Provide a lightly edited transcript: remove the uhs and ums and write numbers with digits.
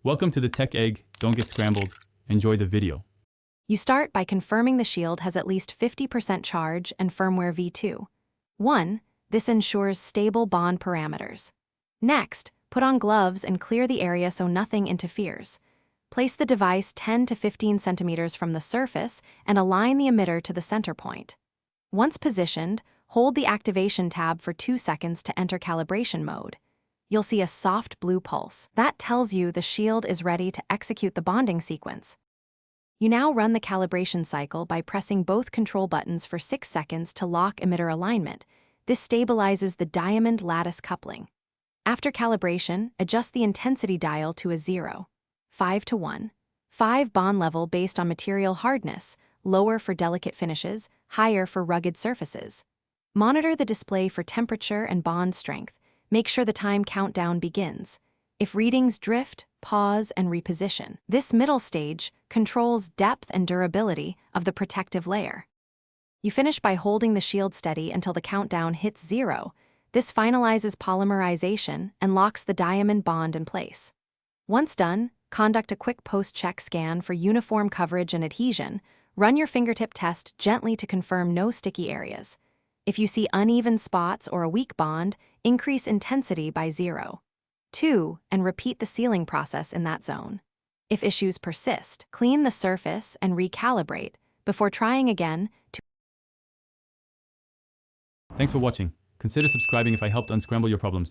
Welcome to the Tech Egg. Don't get scrambled. Enjoy the video. You start by confirming the shield has at least 50% charge and firmware v2. 1. This ensures stable bond parameters. Next, put on gloves and clear the area so nothing interferes. Place the device 10 to 15 centimeters from the surface and align the emitter to the center point. Once positioned, hold the activation tab for 2 seconds to enter calibration mode. You'll see a soft blue pulse. That tells you the shield is ready to execute the bonding sequence. You now run the calibration cycle by pressing both control buttons for 6 seconds to lock emitter alignment. This stabilizes the diamond lattice coupling. After calibration, adjust the intensity dial to a 0, 5 to 1. 5 bond level based on material hardness, lower for delicate finishes, higher for rugged surfaces. Monitor the display for temperature and bond strength. Make sure the time countdown begins. If readings drift, pause and reposition. This middle stage controls depth and durability of the protective layer. You finish by holding the shield steady until the countdown hits 0. This finalizes polymerization and locks the diamond bond in place. Once done, conduct a quick post-check scan for uniform coverage and adhesion. Run your fingertip test gently to confirm no sticky areas. If you see uneven spots or a weak bond, increase intensity by 0. 2, and repeat the sealing process in that zone. If issues persist, clean the surface and recalibrate before trying again. Thanks for watching. Consider subscribing if I helped unscramble your problems.